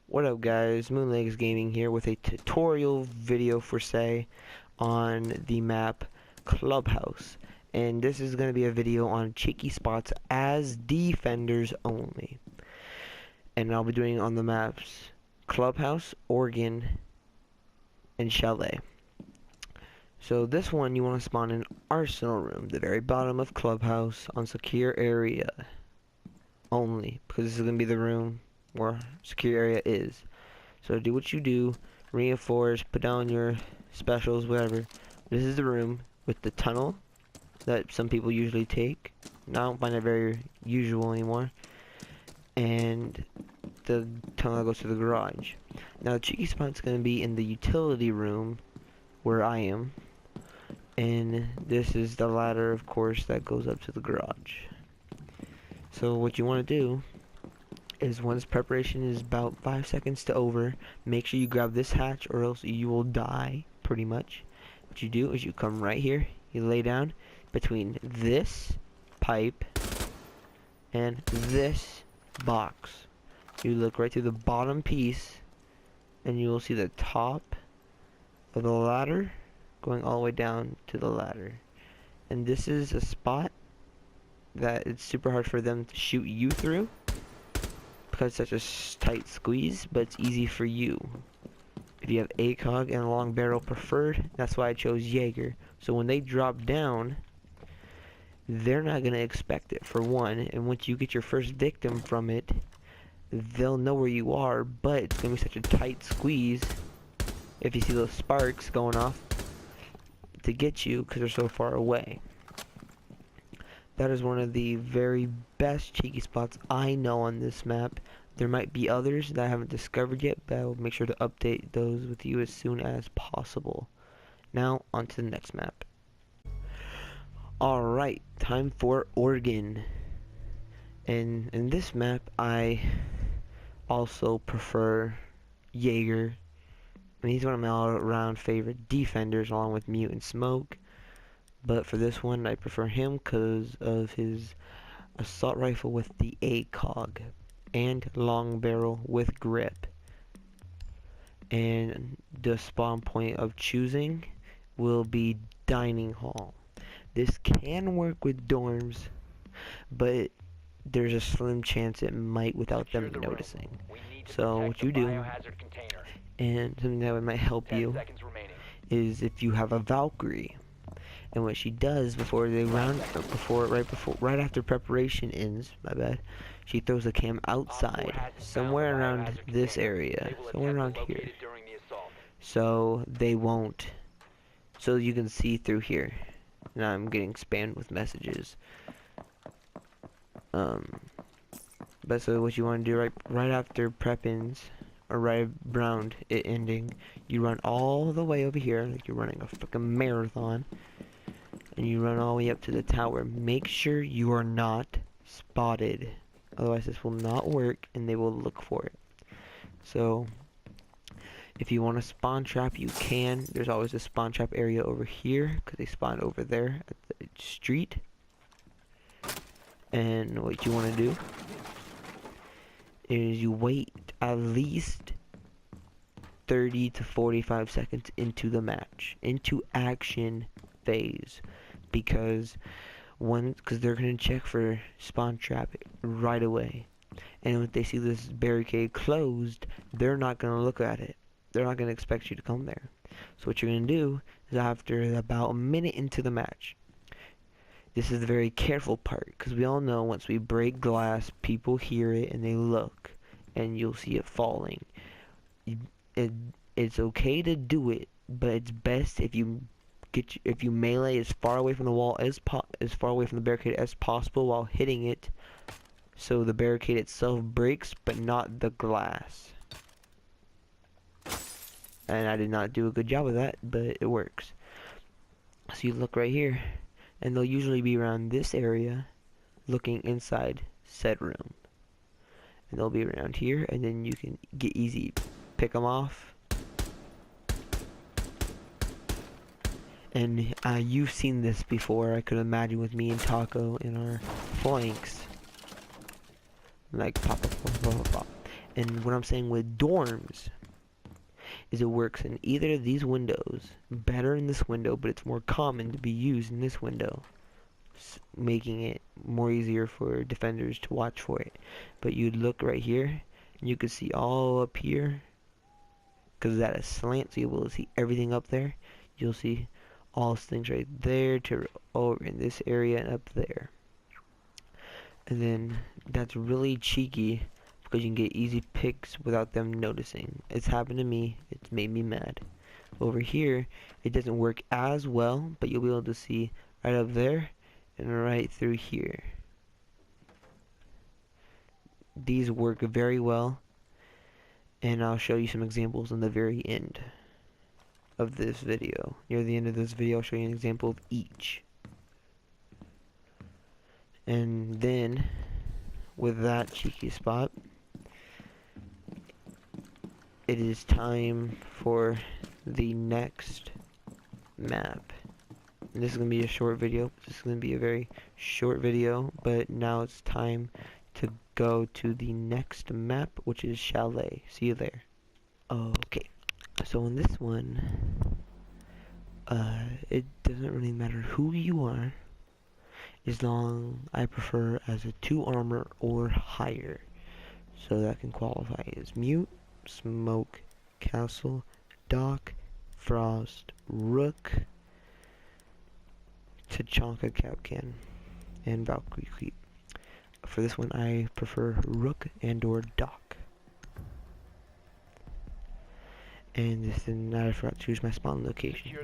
What up guys, Moonlegs Gaming here with a tutorial video for say on the map Clubhouse, and this is going to be a video on cheeky spots as defenders only, and I'll be doing it on the maps Clubhouse, Oregon, and Chalet. So this one you want to spawn in Arsenal Room, the very bottom of Clubhouse on secure area only, because this is going to be the room where secure area is. So do what you do, reinforce, put down your specials, whatever. This is the room with the tunnel that some people usually take. I don't find it very usual anymore. And the tunnel that goes to the garage. Now the cheeky spot's going to be in the utility room where I am. And this is the ladder, of course, that goes up to the garage. So what you want to do is, once preparation is about 5 seconds to over, make sure you grab this hatch or else you will die, pretty much. What you do is you come right here, you lay down between this pipe and this box. You look right through the bottom piece and you will see the top of the ladder going all the way down to the ladder. And this is a spot that it's super hard for them to shoot you through, because it's such a tight squeeze, but it's easy for you. If you have ACOG and a long barrel preferred, that's why I chose Jaeger. So when they drop down, they're not going to expect it, for one, and once you get your first victim from it, they'll know where you are, but it's going to be such a tight squeeze, if you see those sparks going off, to get you, because they're so far away. That is one of the very best cheeky spots I know on this map. There might be others that I haven't discovered yet, but I will make sure to update those with you as soon as possible. Now, on to the next map. Alright, time for Oregon. And in this map, I also prefer Jaeger. I mean, he's one of my all-around favorite defenders, along with Mute and Smoke. But for this one, I prefer him because of his assault rifle with the ACOG and long barrel with grip. And the spawn point of choosing will be dining hall. This can work with dorms, but there's a slim chance it might without them noticing. So what you do, and something that might help you, is if you have a Valkyrie. And what she does before they right after preparation ends, my bad, she throws a cam outside, somewhere around this area, somewhere around here, so they won't, so you can see through here. Now I'm getting spammed with messages. But so what you want to do right after prep ends, or right around it ending, you run all the way over here like you're running a freaking marathon. And you run all the way up to the tower. Make sure you are not spotted, otherwise this will not work and they will look for it. So if you want to spawn trap, you can. There's always a spawn trap area over here, because they spawn over there at the street. And what you want to do is you wait at least 30 to 45 seconds into the match, into action phase, because they're gonna check for spawn trap right away, and if they see this barricade closed, they're not gonna look at it. They're not gonna expect you to come there. So what you're gonna do is, after about a minute into the match, this is the very careful part, because we all know once we break glass, people hear it and they look, and you'll see it falling. It's okay to do it, but it's best if you melee as far away from the wall as far away from the barricade as possible while hitting it, so the barricade itself breaks but not the glass. And I did not do a good job of that, but it works. So you look right here, and they'll usually be around this area looking inside said room, and they'll be around here, and then you can get easy pick them off. And you've seen this before, I could imagine, with me and Taco in our flanks. Like pop, pop, pop, pop, pop. And what I'm saying with dorms is it works in either of these windows, better in this window, but it's more common to be used in this window, making it more easier for defenders to watch for it. But you'd look right here, and you could see all up here, because that is slant, so you'll be able to see everything up there. You'll see all things right there to over in this area and up there. And then that's really cheeky because you can get easy picks without them noticing. It's happened to me. It's made me mad. Over here, it doesn't work as well, but you'll be able to see right up there and right through here. These work very well, and I'll show you some examples in the very end of this video. Near the end of this video, I'll show you an example of each. And then, with that cheeky spot, it is time for the next map. And this is going to be a short video. This is going to be a very short video, but now it's time to go to the next map, which is Chalet. See you there. Okay, so in this one, it doesn't really matter who you are, as long I prefer as a 2 armor or higher. So that can qualify as Mute, Smoke, Castle, Doc, Frost, Rook, Tachanka, Capcan, and Valkyrie. For this one, I prefer Rook and or Doc. And this is not, I forgot to choose my spawn location.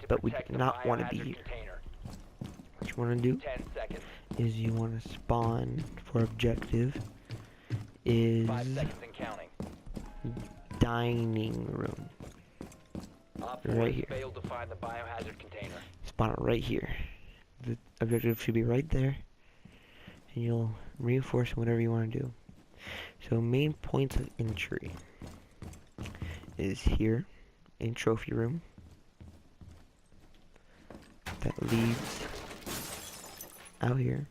But we do not want to be here. What you want to do is you want to spawn for objective is dining room. Right here. Spawn it right here. The objective should be right there. And you'll reinforce whatever you want to do. So main points of entry is here in trophy room. That leads out here.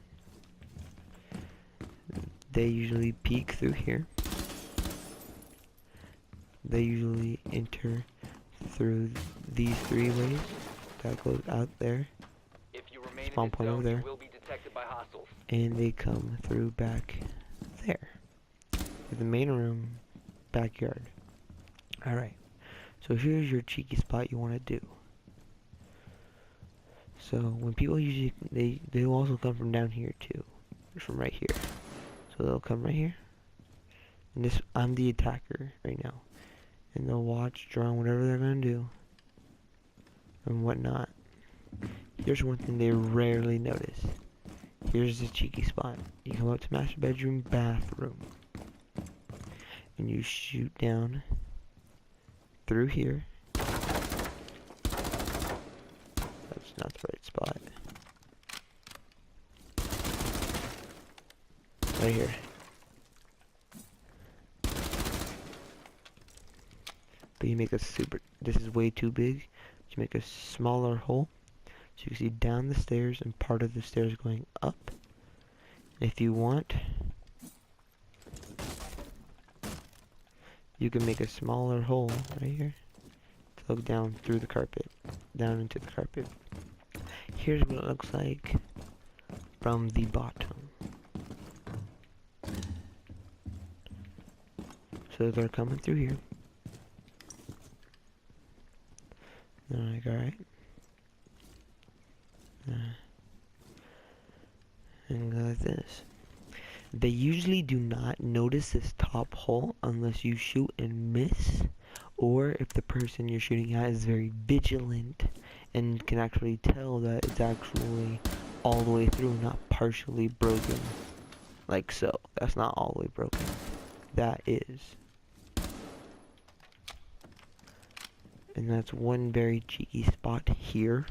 They usually peek through here. They usually enter through these 3 ways. That goes out there. Spawn point over there. And they come through back there. To the main room, backyard. Alright. So here's your cheeky spot you want to do. So when people usually, they'll also come from down here too. From right here. So they'll come right here. And this, I'm the attacker right now. And they'll watch, draw whatever they're gonna do. And whatnot. Here's one thing they rarely notice. Here's the cheeky spot. You come up to master bedroom, bathroom. And you shoot down through here. That's not the right spot. Right here. But you make a super, this is way too big. You make a smaller hole. So you can see down the stairs and part of the stairs going up. If you want, you can make a smaller hole right here to look down through the carpet, down into the carpet. Here's what it looks like from the bottom. So they're coming through here. They're like, alright. And go like this. They usually do not notice this top hole unless you shoot and miss, or if the person you're shooting at is very vigilant and can actually tell that it's actually all the way through, not partially broken. Like so. That's not all the way broken. That is. And that's one very cheeky spot here.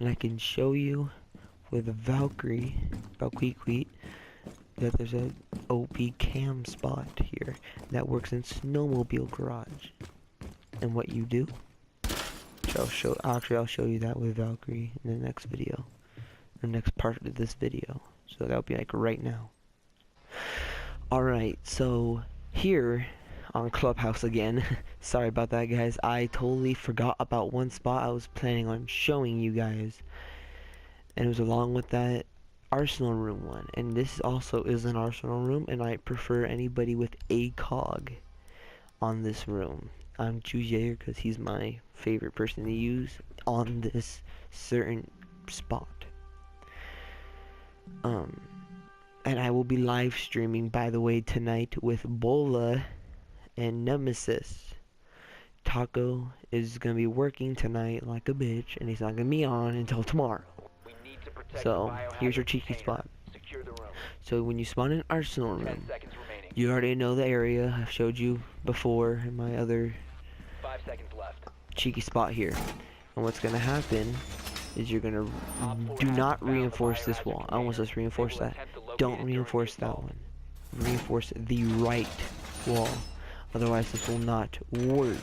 And I can show you with a Valkyrie, that there's a OP cam spot here that works in snowmobile garage. And what you do, which I'll show you that with Valkyrie in the next video, the next part of this video. So that'll be like right now. Alright, so here on Clubhouse again, sorry about that guys, I totally forgot about one spot I was planning on showing you guys, and it was along with that Arsenal room one, and this also is an Arsenal room, and I prefer anybody with a cog on this room. I'm choose Jaeger because he's my favorite person to use on this certain spot. And I will be live streaming, by the way, tonight with Bola and Nemesis. Taco is gonna be working tonight like a bitch, and he's not gonna be on until tomorrow. So here's your cheeky spot. So when you spawn in Arsenal room, you already know the area. I've showed you before in my other cheeky spot here. And what's gonna happen is you're gonna do not reinforce this wall. I almost just reinforce that. Don't reinforce that one. Reinforce the right wall. Otherwise this will not work.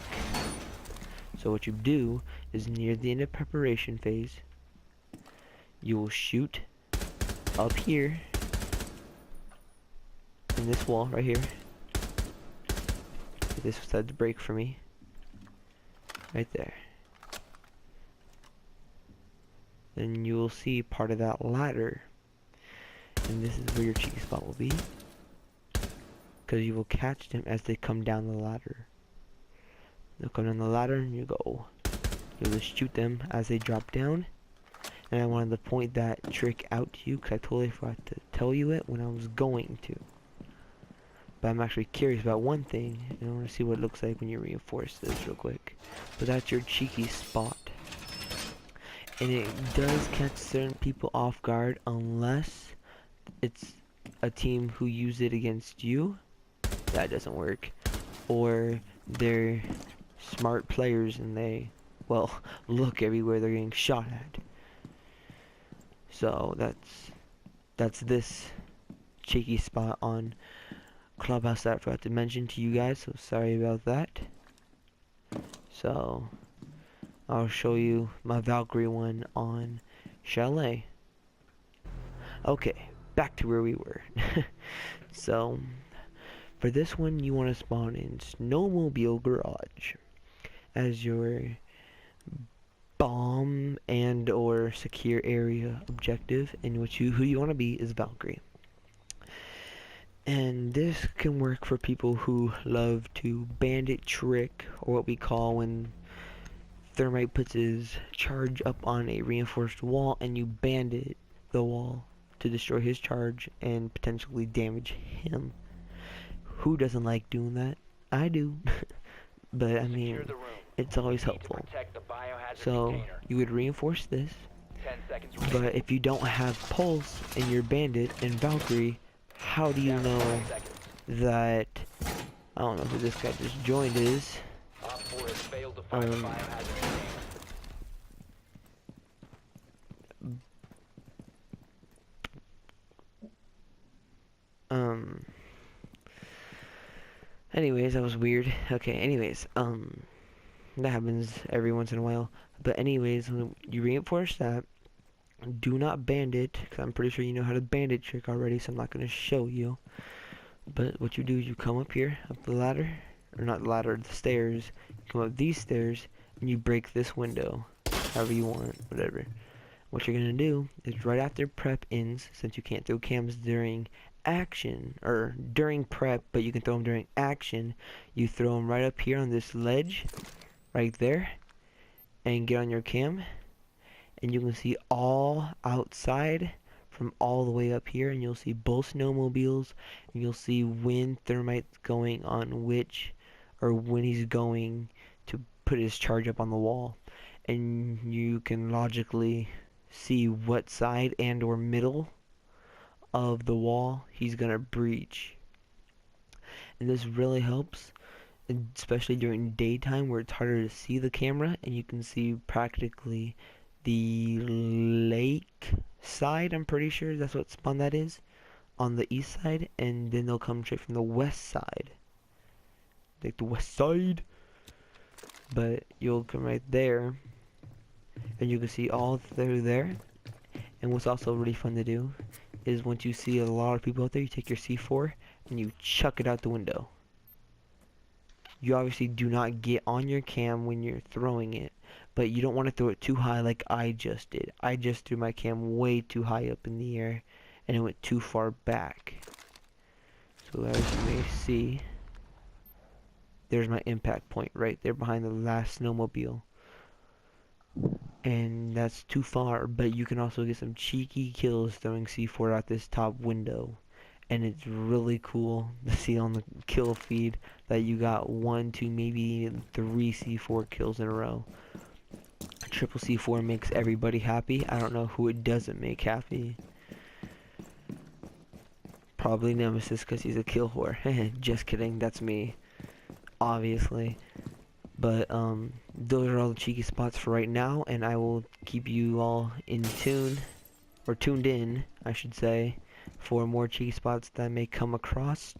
So what you do is near the end of preparation phase, you will shoot up here in this wall right here. This was had to break for me. Right there. Then you will see part of that ladder, and this is where your cheeky spot will be, because you will catch them as they come down the ladder. They'll come down the ladder and you go, you'll just shoot them as they drop down. And I wanted to point that trick out to you because I totally forgot to tell you it when I was going to, but I'm actually curious about one thing, and I want to see what it looks like when you reinforce this real quick. But that's your cheeky spot. And it does catch certain people off guard unless it's a team who use it against you. That doesn't work. Or they're smart players and they, well, look everywhere they're getting shot at. So that's this cheeky spot on Clubhouse that I forgot to mention to you guys, so sorry about that. So I'll show you my Valkyrie one on Chalet. Okay, back to where we were. So, for this one, you want to spawn in Snowmobile Garage as your bomb and or secure area objective, and who you want to be is Valkyrie. And this can work for people who love to bandit trick, or what we call when Thermite puts his charge up on a reinforced wall and you bandit the wall to destroy his charge and potentially damage him. Who doesn't like doing that? I do. But I mean, it's always helpful. So you would reinforce this, but if you don't have Pulse and you're bandit and Valkyrie, how do you know that, I don't know who this guy just joined is. Anyways, that was weird. Okay, anyways, that happens every once in a while. But anyways, when you reinforce that, do not bandit, because I'm pretty sure you know how to bandit trick already, so I'm not going to show you. But what you do is you come up here, up the ladder, or not the ladder, the stairs. You come up these stairs, and you break this window, however you want, whatever. What you're going to do is right after prep ends, since you can't throw cams during action, or during prep, but you can throw them during action, you throw them right up here on this ledge, right there, and get on your cam, and you can see all outside from all the way up here, and you'll see both snowmobiles, and you'll see when Thermite's going on which, or when he's going to put his charge up on the wall, and you can logically see what side and or middle of the wall he's gonna breach. And this really helps, especially during daytime where it's harder to see the camera, and you can see practically the lake side. I'm pretty sure that's what spawn that is, on the east side, and then they'll come straight from the west side, like the west side. But you'll come right there, and you can see all through there. And what's also really fun to do is once you see a lot of people out there, you take your C4 and you chuck it out the window. You obviously do not get on your cam when you're throwing it, but you don't want to throw it too high like I just did. I just threw my cam way too high up in the air, and it went too far back. So as you may see, there's my impact point right there behind the last snowmobile. And that's too far, but you can also get some cheeky kills throwing C4 out this top window. And it's really cool to see on the kill feed that you got 1, 2, maybe 3 C4 kills in a row. Triple C4 makes everybody happy. I don't know who it doesn't make happy. Probably Nemesis because he's a kill whore. Just kidding, that's me. Obviously. But those are all the cheeky spots for right now, and I will keep you all in tune, or tuned in, I should say, for more cheeky spots that I may come across.